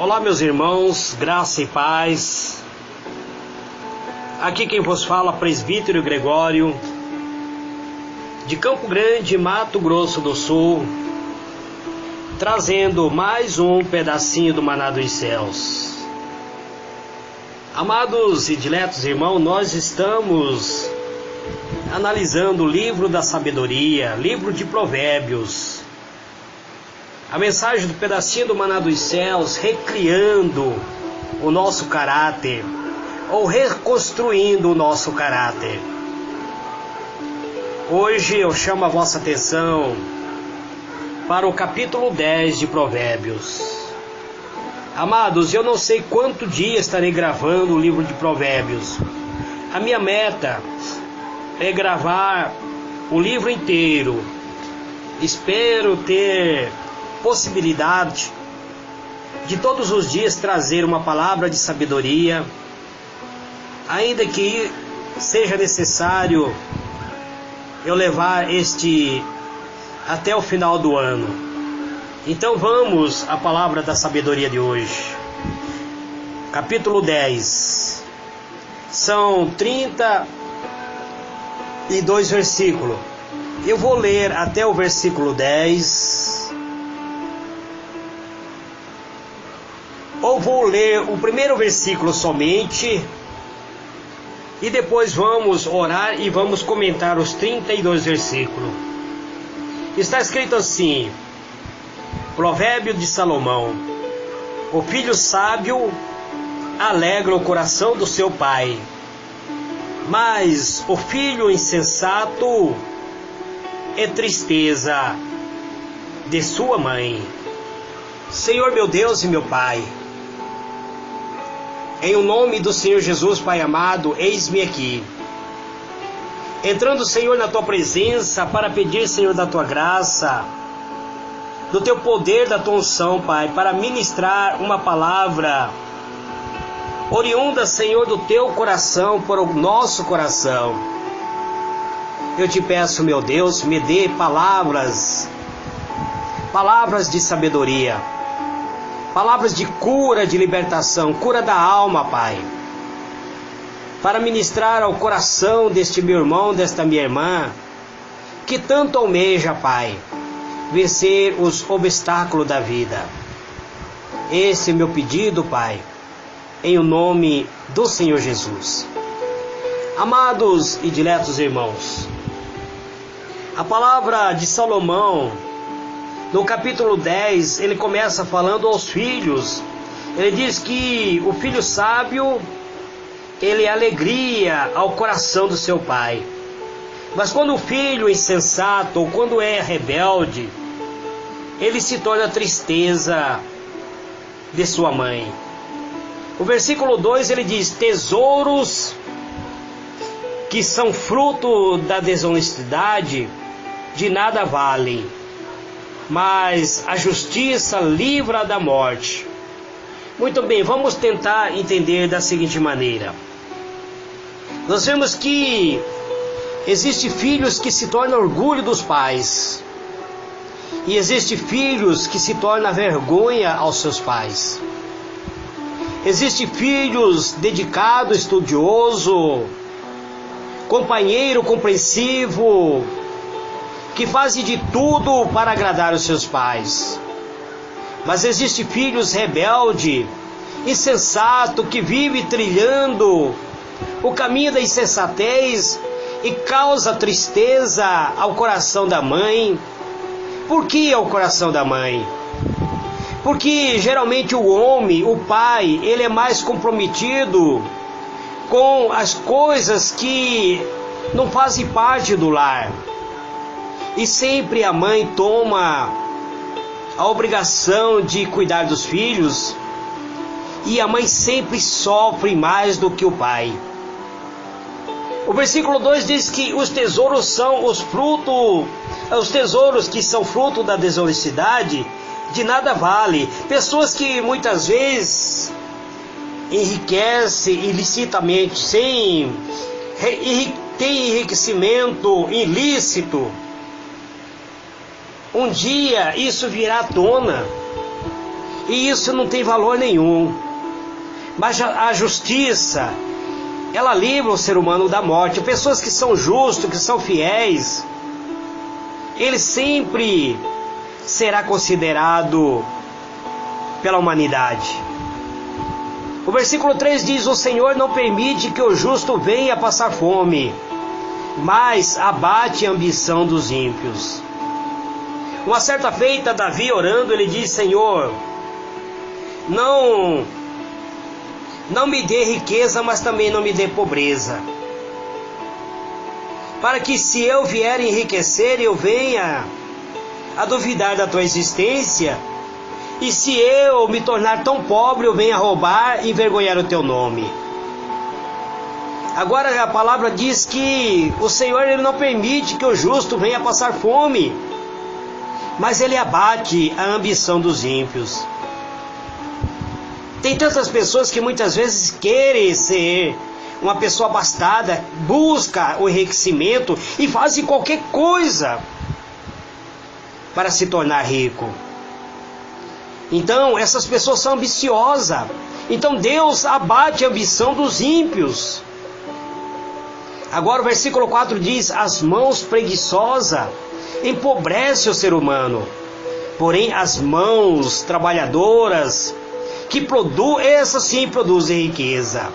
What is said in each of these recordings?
Olá, meus irmãos, graça e paz. Aqui quem vos fala, presbítero Gregório, de Campo Grande, Mato Grosso do Sul, trazendo mais um pedacinho do maná dos céus. Amados e diletos irmãos, nós estamos analisando o livro da sabedoria, livro de Provérbios. A mensagem do pedacinho do maná dos céus, recriando o nosso caráter, ou reconstruindo o nosso caráter. Hoje eu chamo a vossa atenção para o capítulo 10 de Provérbios. Amados, eu não sei quanto dia estarei gravando o livro de Provérbios. A minha meta é gravar o livro inteiro. Espero ter possibilidade de todos os dias trazer uma palavra de sabedoria, ainda que seja necessário eu levar este até o final do ano. Então vamos à palavra da sabedoria de hoje. Capítulo 10. São 32 versículos. Eu vou ler até o versículo 10. Ou vou ler o primeiro versículo somente, e depois vamos orar e vamos comentar os 32 versículos. Está escrito assim: Provérbio de Salomão: o filho sábio alegra o coração do seu pai, mas o filho insensato é tristeza de sua mãe. Senhor meu Deus e meu Pai, em o nome do Senhor Jesus, Pai amado, eis-me aqui, entrando, Senhor, na Tua presença, para pedir, Senhor, da Tua graça, do Teu poder, da Tua unção, Pai, para ministrar uma palavra oriunda, Senhor, do Teu coração, para o nosso coração. Eu te peço, meu Deus, me dê palavras de sabedoria, palavras de cura, de libertação, cura da alma, Pai, para ministrar ao coração deste meu irmão, desta minha irmã, que tanto almeja, Pai, vencer os obstáculos da vida. Esse é o meu pedido, Pai, em o nome do Senhor Jesus. Amados e diletos irmãos, a palavra de Salomão, no capítulo 10, ele começa falando aos filhos. Ele diz que o filho sábio, ele é alegria ao coração do seu pai. Mas quando o filho é insensato, ou quando é rebelde, ele se torna tristeza de sua mãe. O versículo 2, ele diz: tesouros que são fruto da desonestidade, de nada valem, mas a justiça livra da morte. Muito bem, vamos tentar entender da seguinte maneira. Nós vemos que existem filhos que se tornam orgulho dos pais, e existem filhos que se tornam vergonha aos seus pais. Existem filhos dedicados, estudioso, companheiro, compreensivo, que fazem de tudo para agradar os seus pais. Mas existem filhos rebeldes, insensato, que vive trilhando o caminho da insensatez e causa tristeza ao coração da mãe. Por que ao coração da mãe? Porque geralmente o homem, o pai, ele é mais comprometido com as coisas que não fazem parte do lar. E sempre a mãe toma a obrigação de cuidar dos filhos, e a mãe sempre sofre mais do que o pai. O versículo 2 diz que os tesouros são os tesouros que são fruto da desonestidade, de nada vale. Pessoas que muitas vezes enriquecem ilicitamente, tem enriquecimento ilícito, um dia isso virá à tona. E isso não tem valor nenhum. Mas a justiça, ela livra o ser humano da morte. Pessoas que são justos, que são fiéis, ele sempre será considerado pela humanidade. O versículo 3 diz: o Senhor não permite que o justo venha passar fome, mas abate a ambição dos ímpios. Uma certa feita, Davi orando, ele diz: Senhor, não me dê riqueza, mas também não me dê pobreza, para que se eu vier enriquecer, eu venha a duvidar da tua existência, e se eu me tornar tão pobre, eu venha roubar e envergonhar o teu nome. Agora a palavra diz que o Senhor, ele não permite que o justo venha passar fome, mas ele abate a ambição dos ímpios. Tem tantas pessoas que muitas vezes querem ser uma pessoa abastada, busca o enriquecimento e fazem qualquer coisa para se tornar rico. Então essas pessoas são ambiciosas. Então Deus abate a ambição dos ímpios. Agora o versículo 4 diz: as mãos preguiçosas empobrecem o ser humano, porém as mãos trabalhadoras que essas sim produzem riqueza.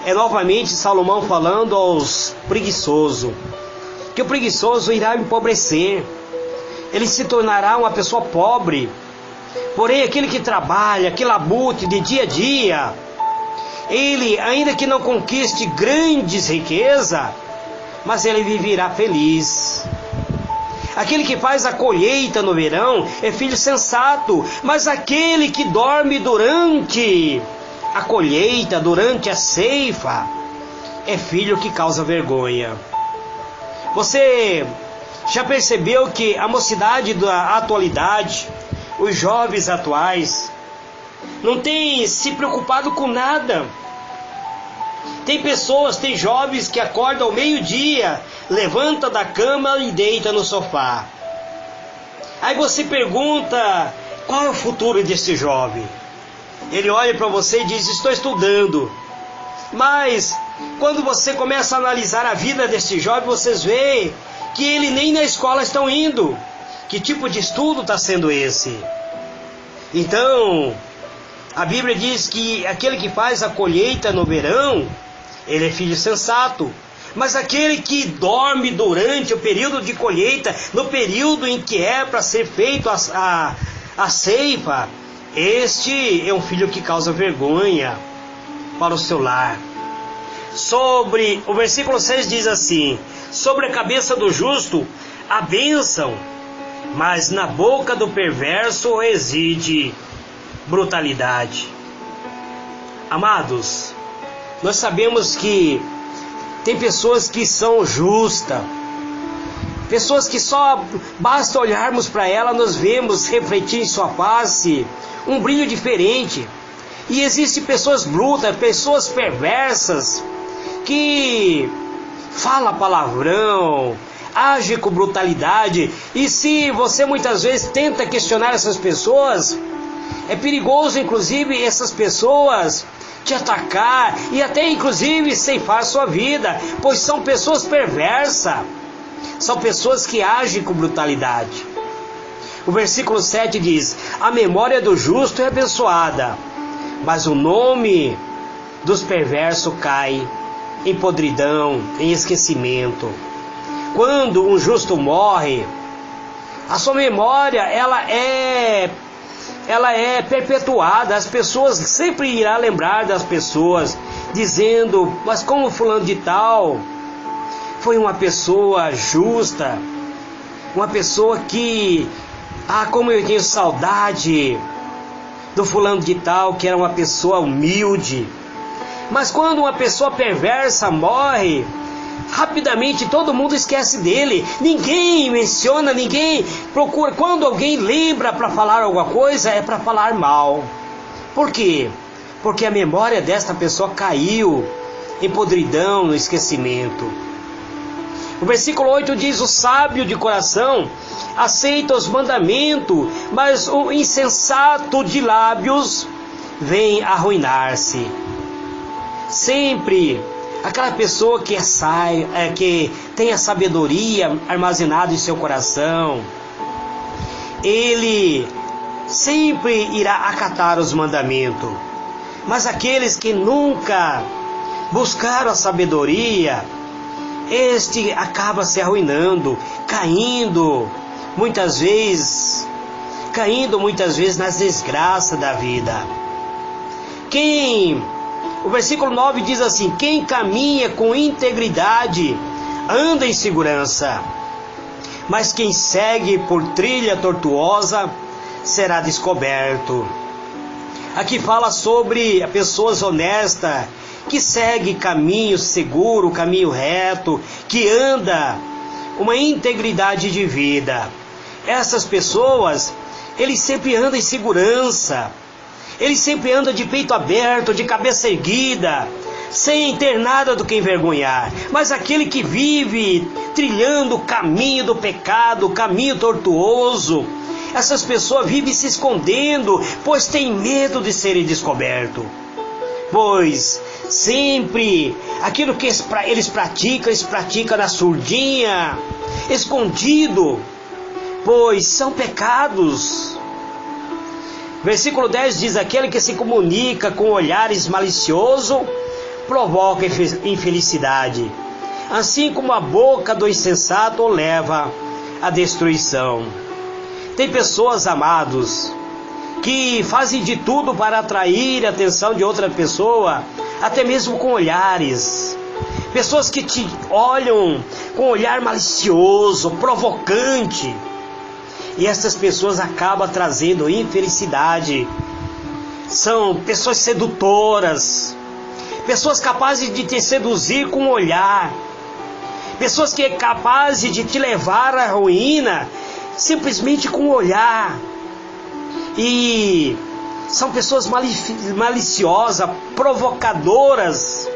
É novamente Salomão falando aos preguiçosos, que o preguiçoso irá empobrecer, ele se torará uma pessoa pobre. Porém aquele que trabalha, que labute de dia a dia, ele, ainda que não conquiste grandes riquezas, mas ele viverá feliz. Aquele que faz a colheita no verão é filho sensato, mas aquele que dorme durante a colheita, durante a ceifa, é filho que causa vergonha. Você já percebeu que a mocidade da atualidade, os jovens atuais, não tem se preocupado com nada? Tem jovens que acordam ao meio-dia, levanta da cama e deita no sofá. Aí você pergunta, qual é o futuro desse jovem? Ele olha para você e diz: estou estudando. Mas quando você começa a analisar a vida desse jovem, vocês veem que ele nem na escola estão indo. Que tipo de estudo está sendo esse? Então, a Bíblia diz que aquele que faz a colheita no verão, ele é filho sensato. Mas aquele que dorme durante o período de colheita, no período em que é para ser feito a ceifa, este é um filho que causa vergonha para o seu lar. Sobre o versículo 6 diz assim: sobre a cabeça do justo a bênção, mas na boca do perverso reside brutalidade. Amados, nós sabemos que tem pessoas que são justas, pessoas que só basta olharmos para ela, nós vemos refletir em sua face um brilho diferente. E existem pessoas brutas, pessoas perversas, que falam palavrão, agem com brutalidade. E se você muitas vezes tenta questionar essas pessoas, é perigoso inclusive essas pessoas te atacar e até inclusive ceifar sua vida, pois são pessoas perversas, são pessoas que agem com brutalidade. O versículo 7 diz: a memória do justo é abençoada, mas o nome dos perversos cai em podridão, em esquecimento. Quando um justo morre, a sua memória ela é perpetuada. As pessoas sempre irão lembrar das pessoas, dizendo: mas como fulano de tal foi uma pessoa justa, uma pessoa que, como eu tenho saudade do fulano de tal, que era uma pessoa humilde. Mas quando uma pessoa perversa morre, rapidamente todo mundo esquece dele. Ninguém menciona, ninguém procura. Quando alguém lembra para falar alguma coisa, é para falar mal. Por quê? Porque a memória desta pessoa caiu em podridão, no esquecimento. O versículo 8 diz: o sábio de coração aceita os mandamentos, mas o insensato de lábios vem arruinar-se. Sempre aquela pessoa que tem a sabedoria armazenada em seu coração, ele sempre irá acatar os mandamentos. Mas aqueles que nunca buscaram a sabedoria, este acaba se arruinando, caindo muitas vezes nas desgraças da vida. O versículo 9 diz assim: quem caminha com integridade anda em segurança, mas quem segue por trilha tortuosa será descoberto. Aqui fala sobre pessoas honestas, que segue caminho seguro, caminho reto, que anda uma integridade de vida. Essas pessoas, eles sempre andam em segurança, eles sempre andam de peito aberto, de cabeça erguida, sem ter nada do que envergonhar. Mas aquele que vive trilhando o caminho do pecado, o caminho tortuoso, essas pessoas vivem se escondendo, pois têm medo de serem descobertos. Pois sempre aquilo que eles praticam na surdinha, escondido, pois são pecados. Versículo 10 diz: aquele que se comunica com olhares maliciosos provoca infelicidade, assim como a boca do insensato o leva à destruição. Tem pessoas, amados, que fazem de tudo para atrair a atenção de outra pessoa, até mesmo com olhares. Pessoas que te olham com um olhar malicioso, provocante. E essas pessoas acabam trazendo infelicidade. São pessoas sedutoras, pessoas capazes de te seduzir com um olhar, pessoas que é capazes de te levar à ruína simplesmente com um olhar. E são pessoas maliciosas, provocadoras.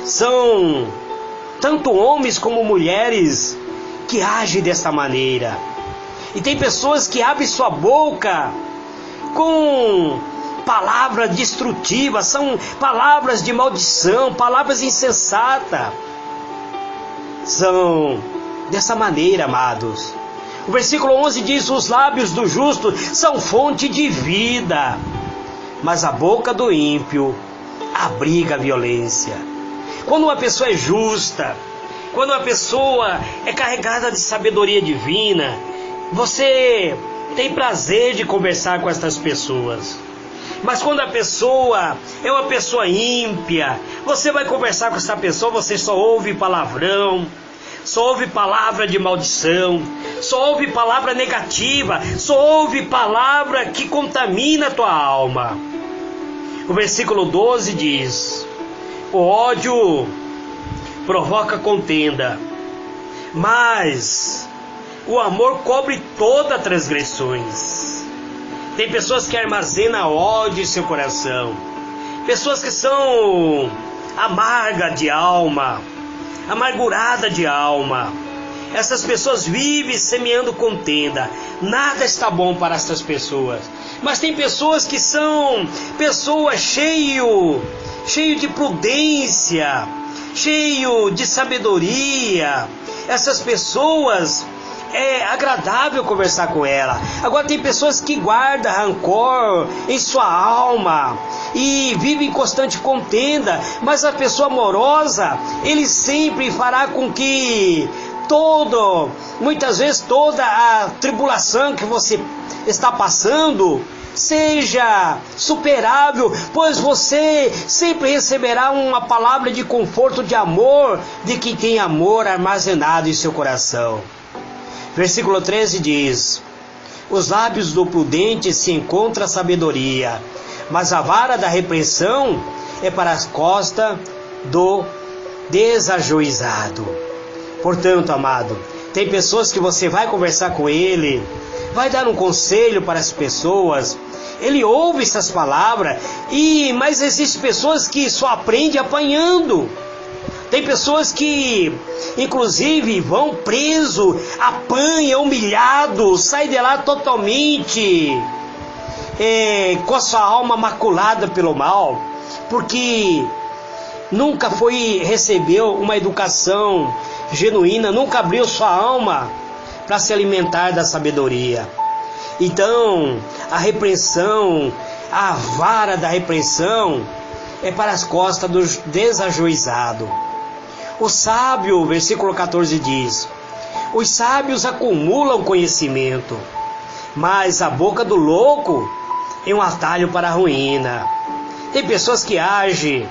São tanto homens como mulheres que agem dessa maneira. E tem pessoas que abrem sua boca com palavras destrutivas, são palavras de maldição, palavras insensatas. São dessa maneira, amados. O versículo 11 diz: os lábios do justo são fonte de vida, mas a boca do ímpio abriga a violência. Quando uma pessoa é justa, quando uma pessoa é carregada de sabedoria divina, você tem prazer de conversar com estas pessoas. Mas quando a pessoa é uma pessoa ímpia, você vai conversar com essa pessoa, você só ouve palavrão, só ouve palavra de maldição, só ouve palavra negativa, só ouve palavra que contamina a tua alma. O versículo 12 diz: o ódio provoca contenda, mas o amor cobre todas as transgressões. Tem pessoas que armazenam ódio em seu coração, pessoas que são amargas de alma, amargurada de alma. Essas pessoas vivem semeando contenda. Nada está bom para essas pessoas. Mas tem pessoas que são pessoas cheio de prudência, cheio de sabedoria. Essas pessoas é agradável conversar com ela. Agora tem pessoas que guardam rancor em sua alma e vivem em constante contenda. Mas a pessoa amorosa, ele sempre fará com que muitas vezes toda a tribulação que você está passando seja superável, pois você sempre receberá uma palavra de conforto, de amor, de quem tem amor armazenado em seu coração. Versículo 13 diz: os lábios do prudente se encontra a sabedoria, mas a vara da repreensão é para as costas do desajuizado. Portanto, amado, tem pessoas que você vai conversar com ele, vai dar um conselho para as pessoas, ele ouve essas palavras, mas existem pessoas que só aprendem apanhando. Tem pessoas que, inclusive, vão preso, apanham, humilhado, saem de lá totalmente com a sua alma maculada pelo mal, porque nunca recebeu uma educação genuína, nunca abriu sua alma para se alimentar da sabedoria. Então, a repreensão, a vara da repreensão é para as costas do desajuizado. O sábio, versículo 14 diz: os sábios acumulam conhecimento, mas a boca do louco é um atalho para a ruína. Tem pessoas que agem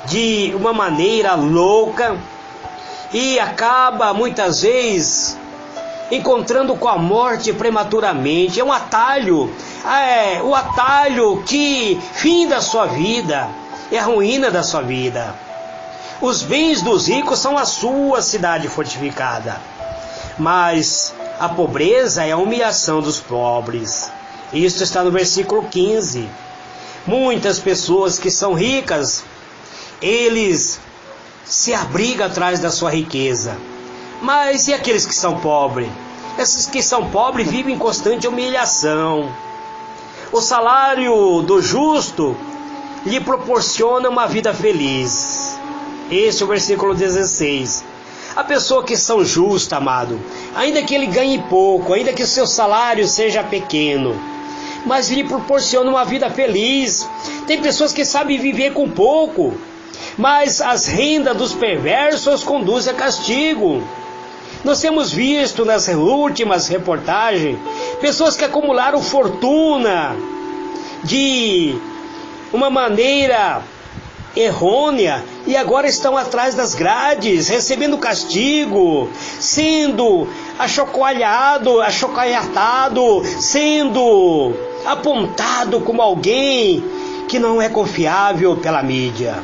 de uma maneira louca e acaba muitas vezes encontrando com a morte prematuramente. É um atalho, o atalho que finda a sua vida, é a ruína da sua vida. Os bens dos ricos são a sua cidade fortificada, mas a pobreza é a humilhação dos pobres. Isso está no versículo 15. Muitas pessoas que são ricas, eles se abrigam atrás da sua riqueza. Mas e aqueles que são pobres? Esses que são pobres vivem em constante humilhação. O salário do justo lhe proporciona uma vida feliz. Esse é o versículo 16. A pessoa que são justa, amado, ainda que ele ganhe pouco, ainda que o seu salário seja pequeno, mas lhe proporciona uma vida feliz. Tem pessoas que sabem viver com pouco, mas as rendas dos perversos conduzem a castigo. Nós temos visto nas últimas reportagens pessoas que acumularam fortuna de uma maneira errônea e agora estão atrás das grades, recebendo castigo, sendo achocalhado, sendo apontado como alguém que não é confiável pela mídia.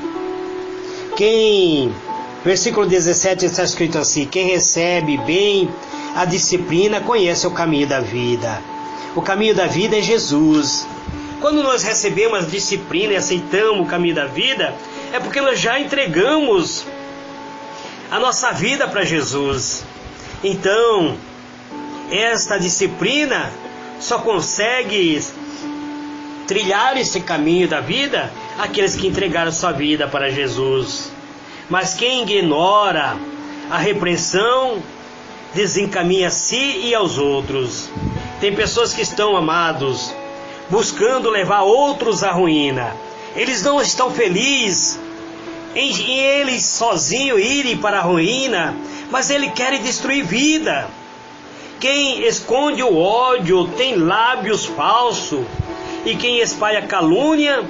Versículo 17 está escrito assim: quem recebe bem a disciplina conhece o caminho da vida. O caminho da vida é Jesus. Quando nós recebemos a disciplina e aceitamos o caminho da vida, é porque nós já entregamos a nossa vida para Jesus. Então, esta disciplina só consegue trilhar esse caminho da vida aqueles que entregaram sua vida para Jesus. Mas quem ignora a repreensão desencaminha a si e aos outros. Tem pessoas que estão, amados, buscando levar outros à ruína. Eles não estão felizes em eles sozinhos irem para a ruína, mas eles querem destruir vida. Quem esconde o ódio tem lábios falsos, e quem espalha calúnia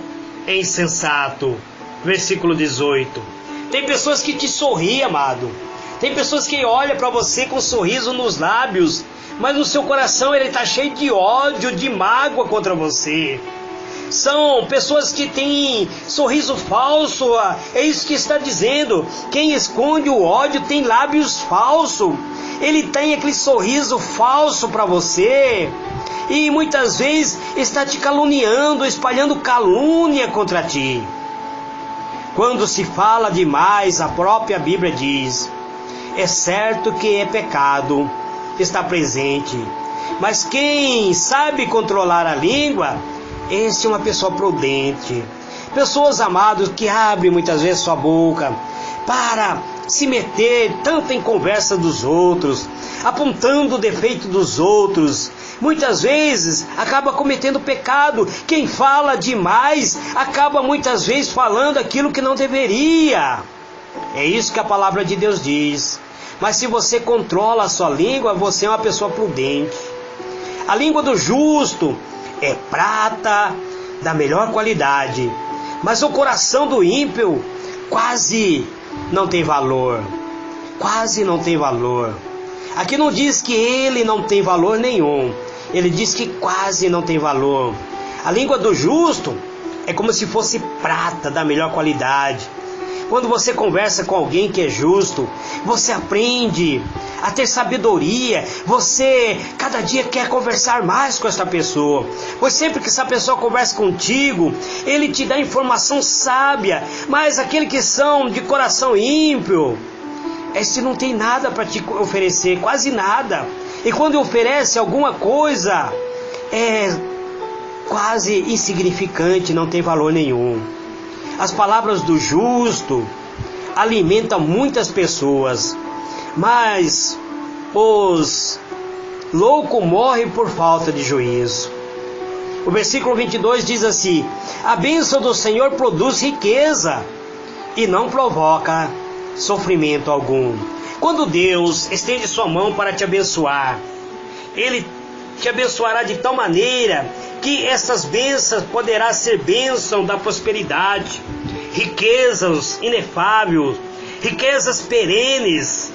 é insensato. Versículo 18. Tem pessoas que te sorriem, amado. Tem pessoas que olham para você com um sorriso nos lábios, mas no seu coração ele está cheio de ódio, de mágoa contra você. São pessoas que têm sorriso falso, é isso que está dizendo. Quem esconde o ódio tem lábios falsos. Ele tem aquele sorriso falso para você e muitas vezes está te caluniando, espalhando calúnia contra ti. Quando se fala demais, a própria Bíblia diz: é certo que é pecado, está presente, mas quem sabe controlar a língua, esse é uma pessoa prudente. Pessoas, amados, que abrem muitas vezes sua boca para se meter tanto em conversa dos outros, apontando o defeito dos outros, muitas vezes acaba cometendo pecado. Quem fala demais acaba muitas vezes falando aquilo que não deveria. É isso que a palavra de Deus diz. Mas se você controla a sua língua, você é uma pessoa prudente. A língua do justo é prata da melhor qualidade, mas o coração do ímpio quase não tem valor. Quase não tem valor. Aqui não diz que ele não tem valor nenhum. Ele diz que quase não tem valor. A língua do justo é como se fosse prata da melhor qualidade, Quando você conversa com alguém que é justo, você aprende a ter sabedoria. Você cada dia quer conversar mais com essa pessoa, pois sempre que essa pessoa conversa contigo, ele te dá informação sábia. Mas aqueles que são de coração ímpio, esse não tem nada para te oferecer, quase nada. E quando oferece alguma coisa, é quase insignificante, não tem valor nenhum. As palavras do justo alimentam muitas pessoas, mas os loucos morrem por falta de juízo. O versículo 22 diz assim: a bênção do Senhor produz riqueza e não provoca sofrimento algum. Quando Deus estende sua mão para te abençoar, Ele te abençoará de tal maneira que essas bênçãos poderá ser bênção da prosperidade, riquezas inefáveis, riquezas perenes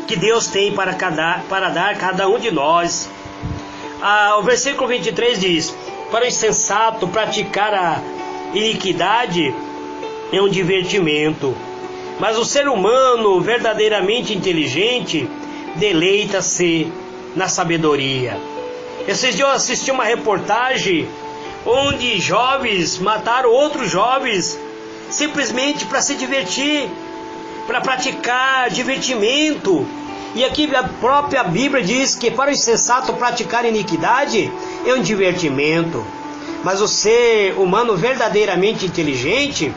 que Deus tem para dar a cada um de nós. O versículo 23 diz: para o insensato praticar a iniquidade é um divertimento, mas o ser humano verdadeiramente inteligente deleita-se na sabedoria. Esses dias eu assisti uma reportagem onde jovens mataram outros jovens simplesmente para se divertir, para praticar divertimento. E aqui a própria Bíblia diz que para o insensato praticar iniquidade é um divertimento, mas o ser humano verdadeiramente inteligente,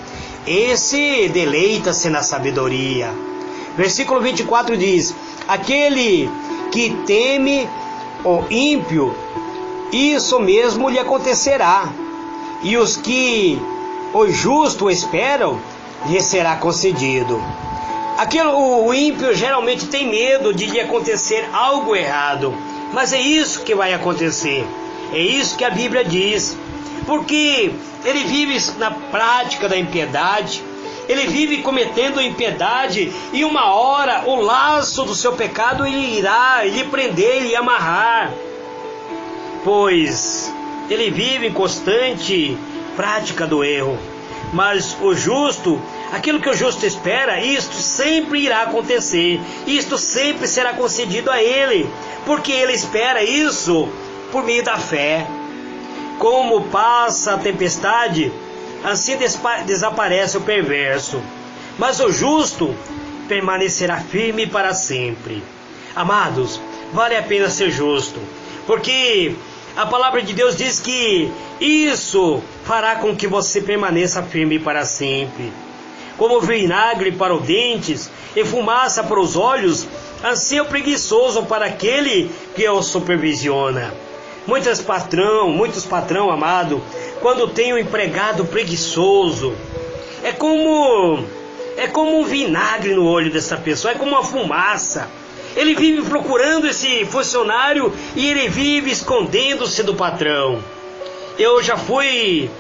esse deleita-se na sabedoria. Versículo 24 diz: aquele que teme o ímpio, isso mesmo lhe acontecerá, e os que o justo esperam, lhe será concedido. O ímpio geralmente tem medo de lhe acontecer algo errado, mas é isso que vai acontecer, é isso que a Bíblia diz, porque ele vive na prática da impiedade, ele vive cometendo impiedade, e uma hora o laço do seu pecado ele irá lhe prender, lhe amarrar, pois ele vive em constante prática do erro. Mas o justo, aquilo que o justo espera, isto sempre irá acontecer, isto sempre será concedido a ele, porque ele espera isso por meio da fé. Como passa a tempestade, assim desaparece o perverso, mas o justo permanecerá firme para sempre. Amados, vale a pena ser justo, porque a palavra de Deus diz que isso fará com que você permaneça firme para sempre. Como vinagre para os dentes e fumaça para os olhos, assim é o preguiçoso para aquele que o supervisiona. Muitos patrão, amado, quando tem um empregado preguiçoso, é como um vinagre no olho dessa pessoa, é como uma fumaça. Ele vive procurando esse funcionário e ele vive escondendo-se do patrão. Eu já fui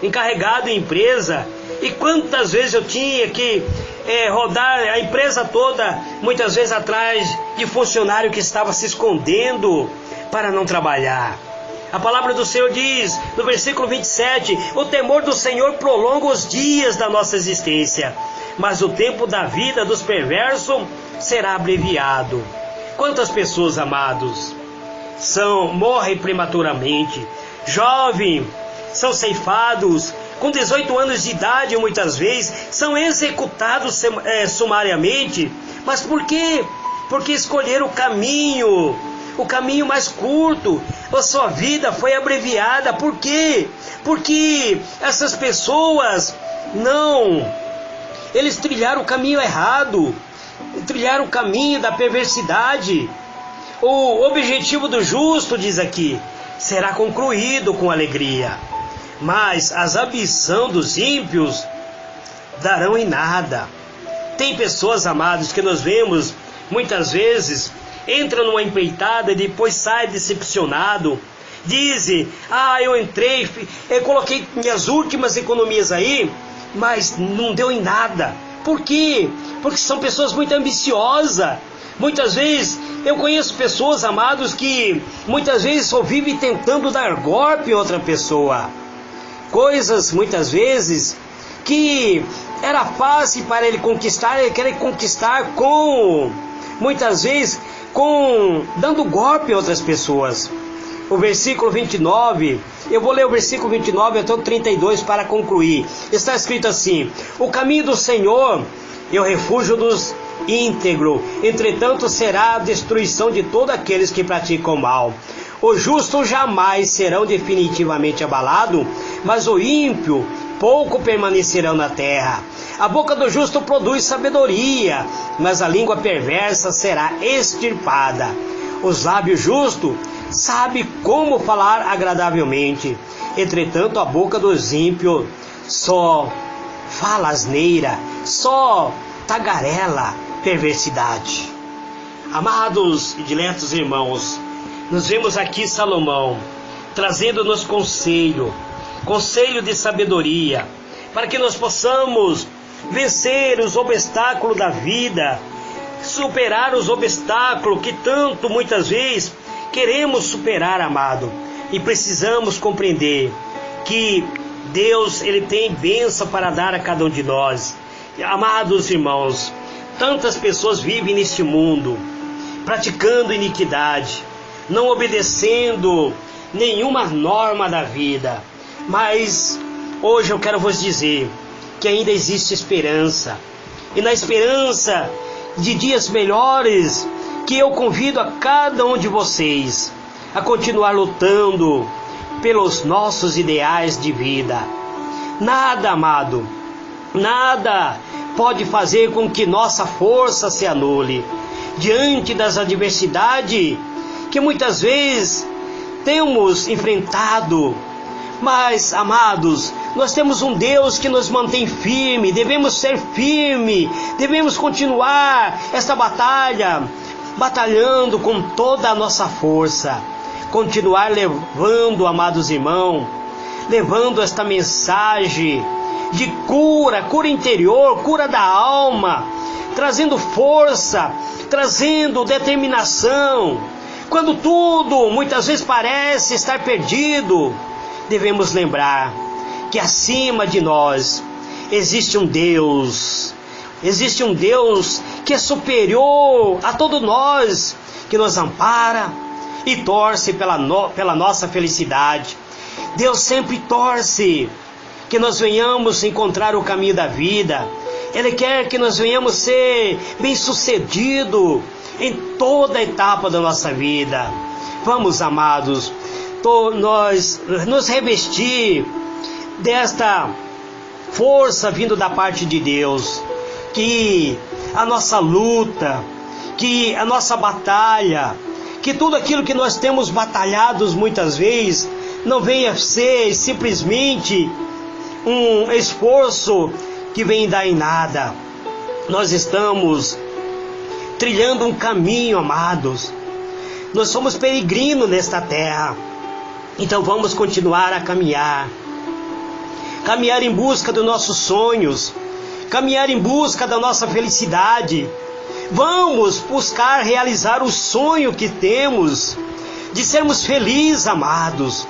encarregado em empresa, e quantas vezes eu tinha que rodar a empresa toda, muitas vezes atrás de funcionário que estava se escondendo para não trabalhar. A palavra do Senhor diz, no versículo 27, o temor do Senhor prolonga os dias da nossa existência, mas o tempo da vida dos perversos será abreviado. Quantas pessoas, amados, morrem prematuramente, jovens são ceifados, com 18 anos de idade muitas vezes, são executados sumariamente, mas por quê? Porque escolheram o caminho mais curto, a sua vida foi abreviada. Por quê? Porque essas pessoas eles trilharam o caminho errado, trilharam o caminho da perversidade. O objetivo do justo, diz aqui, será concluído com alegria, mas as ambições dos ímpios darão em nada. Tem pessoas, amados, que nós vemos muitas vezes, entra numa empreitada e depois sai decepcionado, dizem, eu coloquei minhas últimas economias aí, mas não deu em nada. Por quê? Porque são pessoas muito ambiciosas. Muitas vezes eu conheço pessoas, amados, que muitas vezes só vivem tentando dar golpe em outra pessoa. Coisas muitas vezes que Era fácil para ele querer conquistar muitas vezes, dando golpe a outras pessoas. O versículo 29, eu vou ler o versículo 29 até o 32 para concluir. Está escrito assim: o caminho do Senhor é o refúgio dos íntegros, entretanto será a destruição de todos aqueles que praticam mal. Os justos jamais serão definitivamente abalados, mas o ímpio pouco permanecerão na terra. A boca do justo produz sabedoria, mas a língua perversa será extirpada. Os lábios justos sabem como falar agradavelmente, entretanto a boca dos ímpios só fala asneira, só tagarela perversidade. Amados e diletos irmãos, nós vemos aqui Salomão trazendo-nos conselho de sabedoria, para que nós possamos vencer os obstáculos da vida, superar os obstáculos que tanto muitas vezes queremos superar, amado. E precisamos compreender que Deus, Ele tem bênção para dar a cada um de nós. Amados irmãos, tantas pessoas vivem neste mundo, praticando iniquidade, não obedecendo nenhuma norma da vida. Mas hoje eu quero vos dizer que ainda existe esperança. E na esperança de dias melhores, que eu convido a cada um de vocês a continuar lutando pelos nossos ideais de vida. Nada, amado, nada pode fazer com que nossa força se anule diante das adversidades que muitas vezes temos enfrentado. Mas, amados, nós temos um Deus que nos mantém firme, devemos ser firme, devemos continuar esta batalha, batalhando com toda a nossa força, continuar levando, amados irmãos, levando esta mensagem de cura interior, cura da alma, trazendo força, trazendo determinação. Quando tudo muitas vezes parece estar perdido, devemos lembrar que acima de nós existe um Deus que é superior a todos nós, que nos ampara e torce pela nossa felicidade. Deus sempre torce que nós venhamos encontrar o caminho da vida. Ele quer que nós venhamos ser bem-sucedidos em toda a etapa da nossa vida. Vamos, amados, nós nos revestir desta força vindo da parte de Deus, que a nossa luta, que a nossa batalha, que tudo aquilo que nós temos batalhados muitas vezes, não venha ser simplesmente um esforço que vem dar em nada. Nós estamos trilhando um caminho, amados. Nós somos peregrinos nesta terra. Então vamos continuar a caminhar em busca dos nossos sonhos, caminhar em busca da nossa felicidade. Vamos buscar realizar o sonho que temos de sermos felizes, amados.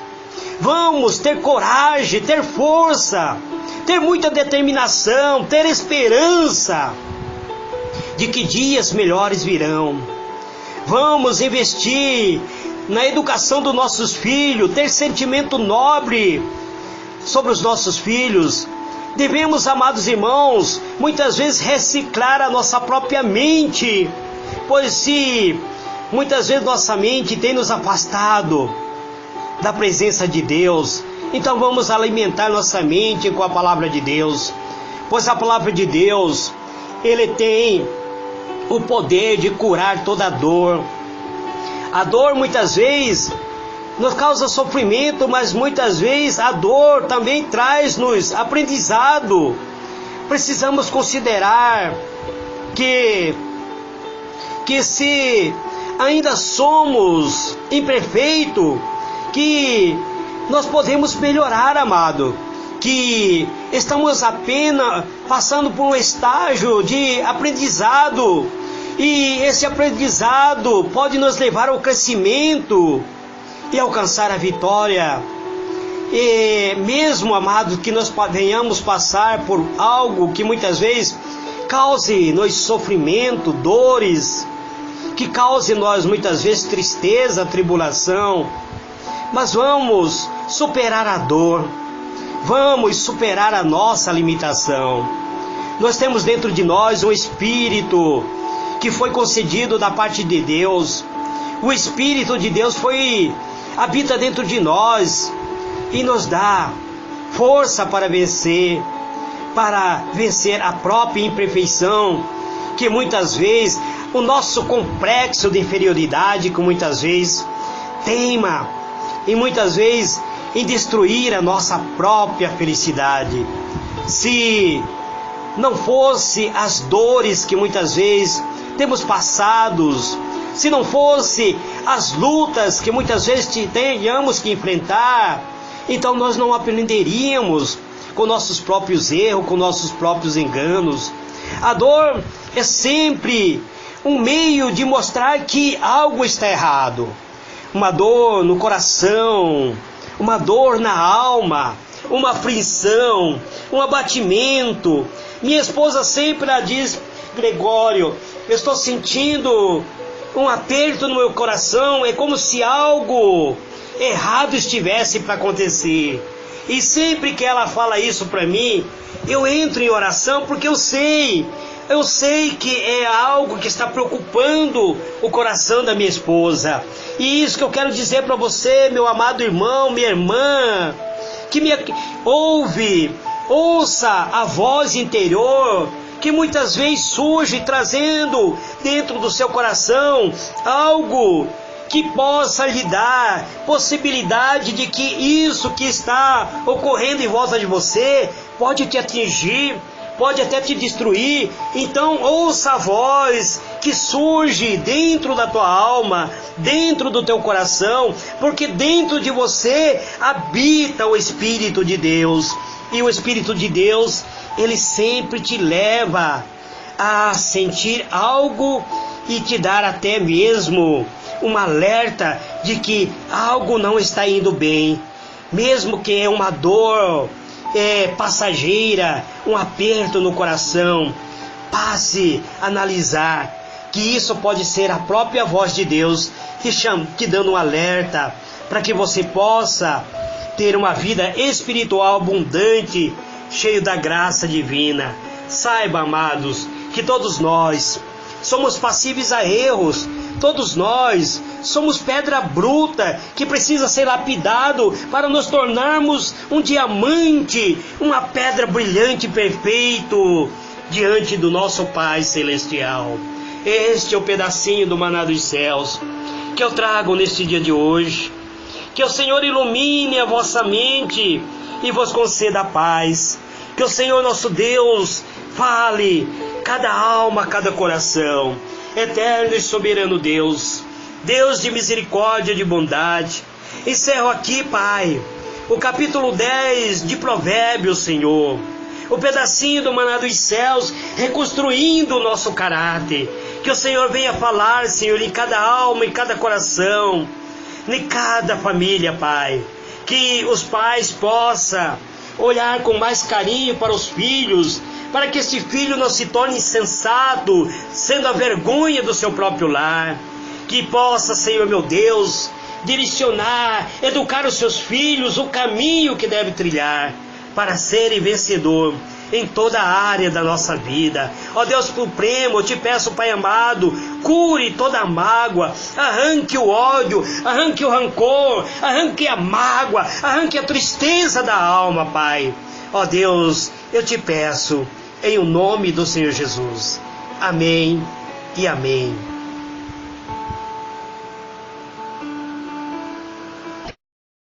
Vamos ter coragem, ter força, ter muita determinação, ter esperança de que dias melhores virão. Vamos investir na educação dos nossos filhos, ter sentimento nobre sobre os nossos filhos. Devemos, amados irmãos, muitas vezes reciclar a nossa própria mente, pois se muitas vezes nossa mente tem nos afastado da presença de Deus, então vamos alimentar nossa mente com a palavra de Deus, pois a palavra de Deus, ele tem o poder de curar toda a dor. A dor muitas vezes nos causa sofrimento, mas muitas vezes a dor também traz-nos aprendizado. Precisamos considerar que se ainda somos imperfeitos, que nós podemos melhorar, amado, que estamos apenas passando por um estágio de aprendizado, e esse aprendizado pode nos levar ao crescimento e alcançar a vitória. E mesmo, amados, que nós venhamos passar por algo que muitas vezes cause-nos sofrimento, dores, que cause nós muitas vezes tristeza, tribulação, mas vamos superar a dor, vamos superar a nossa limitação. Nós temos dentro de nós um Espírito que foi concedido da parte de Deus. O Espírito de Deus habita dentro de nós e nos dá força para vencer a própria imperfeição, que muitas vezes o nosso complexo de inferioridade, que muitas vezes teima e muitas vezes em destruir a nossa própria felicidade. Se não fosse as dores que muitas vezes temos passados, se não fosse as lutas que muitas vezes tenhamos que enfrentar, então nós não aprenderíamos com nossos próprios erros, com nossos próprios enganos. A dor é sempre um meio de mostrar que algo está errado. Uma dor no coração, uma dor na alma, uma aflição, um abatimento. Minha esposa sempre diz: Gregório, eu estou sentindo um aperto no meu coração, é como se algo errado estivesse para acontecer. E sempre que ela fala isso para mim, eu entro em oração, porque eu sei que é algo que está preocupando o coração da minha esposa. E isso que eu quero dizer para você, meu amado irmão, minha irmã, que me ouça a voz interior, que muitas vezes surge trazendo dentro do seu coração algo que possa lhe dar possibilidade de que isso que está ocorrendo em volta de você pode te atingir, pode até te destruir. Então ouça a voz que surge dentro da tua alma, dentro do teu coração, porque dentro de você habita o Espírito de Deus. E o Espírito de Deus, ele sempre te leva a sentir algo e te dar até mesmo um alerta de que algo não está indo bem, mesmo que é uma dor passageira, um aperto no coração. Passe a analisar que isso pode ser a própria voz de Deus te dando um alerta para que você possa ter uma vida espiritual abundante, cheio da graça divina. Saiba, amados, que todos nós somos passíveis a erros. Todos nós somos pedra bruta que precisa ser lapidado para nos tornarmos um diamante, uma pedra brilhante e perfeito diante do nosso Pai Celestial. Este é o pedacinho do maná dos céus que eu trago neste dia de hoje. Que o Senhor ilumine a vossa mente e vos conceda a paz. Que o Senhor nosso Deus fale cada alma, cada coração. Eterno e soberano Deus, Deus de misericórdia e de bondade, encerro aqui, Pai, o capítulo 10 de Provérbios, Senhor, o pedacinho do maná dos céus, reconstruindo o nosso caráter. Que o Senhor venha falar, Senhor, em cada alma, em cada coração, em cada família, Pai. Que os pais possam olhar com mais carinho para os filhos, para que esse filho não se torne insensato, sendo a vergonha do seu próprio lar. Que possa, Senhor meu Deus, direcionar, educar os seus filhos o caminho que deve trilhar para serem vencedor em toda a área da nossa vida. Ó Deus supremo, eu te peço, Pai amado, cure toda a mágoa, arranque o ódio, arranque o rancor, arranque a mágoa, arranque a tristeza da alma, Pai. Ó Deus, eu te peço, em o nome do Senhor Jesus. Amém e amém.